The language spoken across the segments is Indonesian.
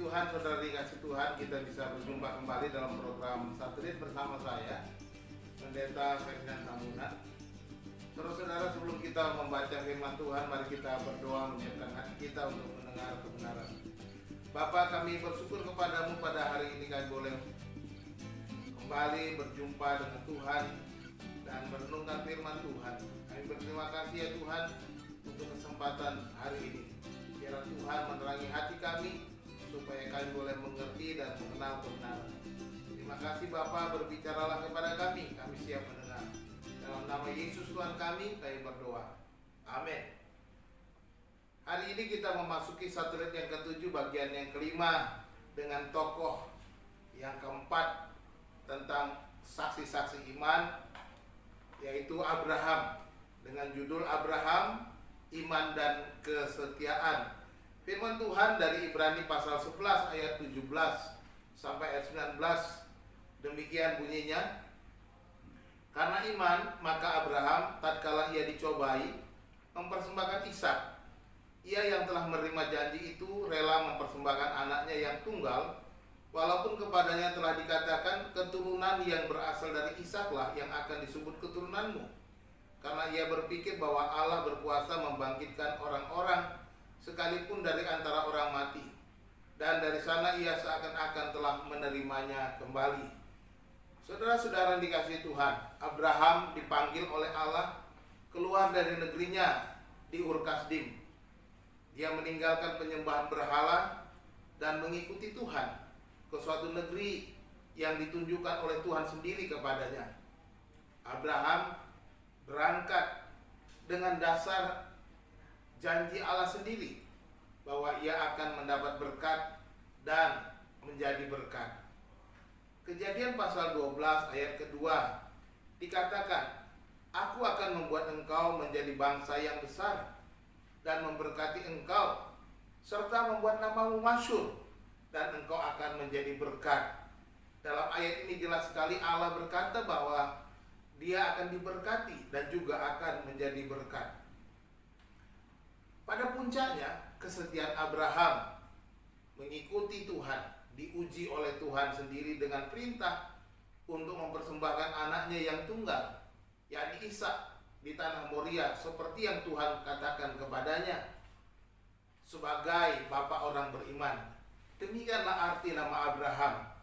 Tuhan, saudara dikasih Tuhan, kita bisa berjumpa kembali dalam program Satelit bersama saya, Pendeta Ferdinand Tambunan. Saudara-saudara, sebelum kita membaca firman Tuhan, mari kita berdoa menyiapkan hati kita untuk mendengar kebenaran. Bapa, kami bersyukur kepadamu pada hari ini kami boleh kembali berjumpa dengan Tuhan dan merenungkan firman Tuhan. Kami berterima kasih ya Tuhan untuk kesempatan hari ini. Biar Tuhan menerangi hati kami supaya kami boleh mengerti dan mengenal kebenaran. Terima kasih Bapa, berbicaralah kepada kami siap mendengar. Dalam nama Yesus Tuhan kami berdoa. Amin. Hari ini kita memasuki satelit yang ketujuh, bagian yang kelima, dengan tokoh yang keempat tentang saksi-saksi iman, yaitu Abraham, dengan judul Abraham, Iman dan Kesetiaan. Firman Tuhan dari Ibrani pasal 11 ayat 17 sampai ayat 19, demikian bunyinya. Karena iman, maka Abraham tatkala ia dicobai mempersembahkan Ishak. Ia yang telah menerima janji itu rela mempersembahkan anaknya yang tunggal, walaupun kepadanya telah dikatakan keturunan yang berasal dari Ishaklah yang akan disebut keturunanmu. Karena ia berpikir bahwa Allah berkuasa membangkitkan orang-orang sekalipun dari antara orang mati, dan dari sana ia seakan-akan telah menerimanya kembali. Saudara-saudara dikasihi Tuhan, Abraham dipanggil oleh Allah keluar dari negerinya di Ur Kasdim. Dia meninggalkan penyembahan berhala dan mengikuti Tuhan ke suatu negeri yang ditunjukkan oleh Tuhan sendiri kepadanya. Abraham berangkat dengan dasar janji Allah sendiri bahwa ia akan mendapat berkat dan menjadi berkat. Kejadian pasal 12 ayat kedua dikatakan, aku akan membuat engkau menjadi bangsa yang besar dan memberkati engkau serta membuat namamu masyhur dan engkau akan menjadi berkat. Dalam ayat ini jelas sekali Allah berkata bahwa dia akan diberkati dan juga akan menjadi berkat. Pada puncaknya, kesetiaan Abraham mengikuti Tuhan diuji oleh Tuhan sendiri dengan perintah untuk mempersembahkan anaknya yang tunggal, yakni Ishak, di tanah Moria, seperti yang Tuhan katakan kepadanya. Sebagai bapa orang beriman, demikianlah arti nama Abraham.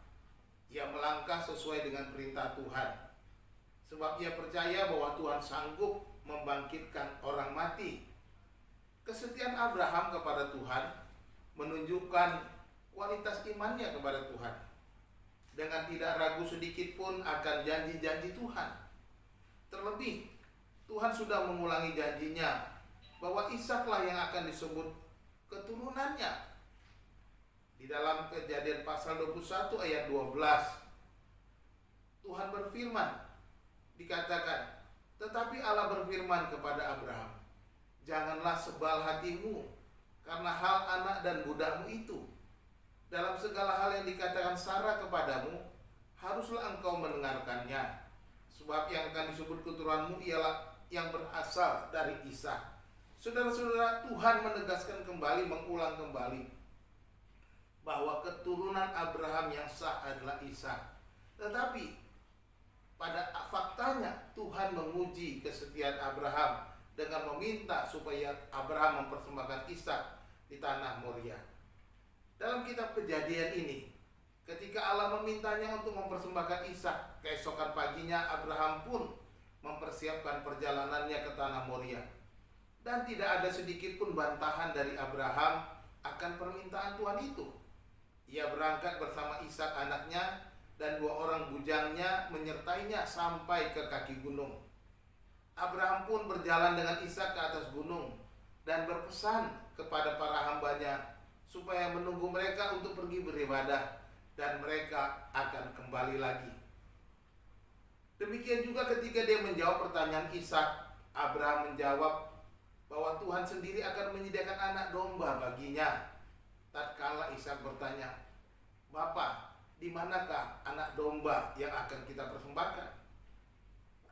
Ia melangkah sesuai dengan perintah Tuhan, sebab ia percaya bahwa Tuhan sanggup membangkitkan orang mati. Kesetiaan Abraham kepada Tuhan menunjukkan kualitas imannya kepada Tuhan, dengan tidak ragu sedikit pun akan janji-janji Tuhan. Terlebih, Tuhan sudah mengulangi janjinya bahwa Ishaklah yang akan disebut keturunannya. Di dalam Kejadian pasal 21 ayat 12, Tuhan berfirman, dikatakan, tetapi Allah berfirman kepada Abraham, janganlah sebal hatimu karena hal anak dan budakmu itu. Dalam segala hal yang dikatakan Sarah kepadamu, haruslah engkau mendengarkannya. Sebab yang akan disebut keturunanmu ialah yang berasal dari Ishak. Saudara-saudara, Tuhan menegaskan kembali, mengulang kembali bahwa keturunan Abraham yang sah adalah Ishak. Tetapi pada faktanya Tuhan menguji kesetiaan Abraham dengan meminta supaya Abraham mempersembahkan Ishak di tanah Moria. Dalam kitab Kejadian ini, ketika Allah memintanya untuk mempersembahkan Ishak, keesokan paginya Abraham pun mempersiapkan perjalanannya ke tanah Moria. Dan tidak ada sedikit pun bantahan dari Abraham akan permintaan Tuhan itu. Ia berangkat bersama Ishak anaknya dan 2 orang bujangnya menyertainya sampai ke kaki gunung. Abraham pun berjalan dengan Ishak ke atas gunung dan berpesan kepada para hambanya supaya menunggu mereka untuk pergi beribadah dan mereka akan kembali lagi. Demikian juga ketika dia menjawab pertanyaan Ishak, Abraham menjawab bahwa Tuhan sendiri akan menyediakan anak domba baginya. Tatkala Ishak bertanya, Bapa, di manakah anak domba yang akan kita persembahkan?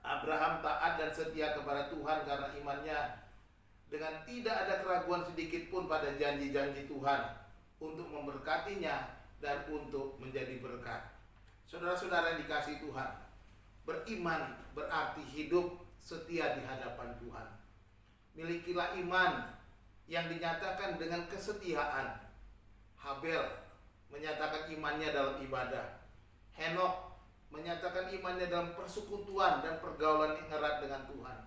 Abraham taat dan setia kepada Tuhan karena imannya, dengan tidak ada keraguan sedikit pun pada janji-janji Tuhan. untuk memberkatinya, dan untuk menjadi berkat. Saudara-saudara yang dikasihi Tuhan, beriman berarti hidup setia di hadapan Tuhan. Milikilah iman yang dinyatakan dengan kesetiaan. Habel menyatakan imannya dalam ibadah. Henokh menyatakan imannya dalam persekutuan dan pergaulan yang erat dengan Tuhan.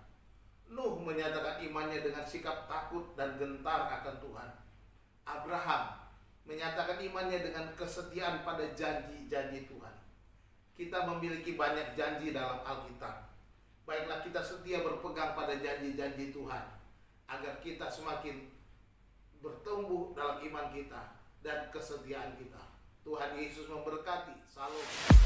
Nuh menyatakan imannya dengan sikap takut dan gentar akan Tuhan. Abraham menyatakan imannya dengan kesetiaan pada janji-janji Tuhan. Kita memiliki banyak janji dalam Alkitab. Baiklah kita setia berpegang pada janji-janji Tuhan, agar kita semakin bertumbuh dalam iman kita dan kesetiaan kita. Tuhan Yesus memberkati. Salam.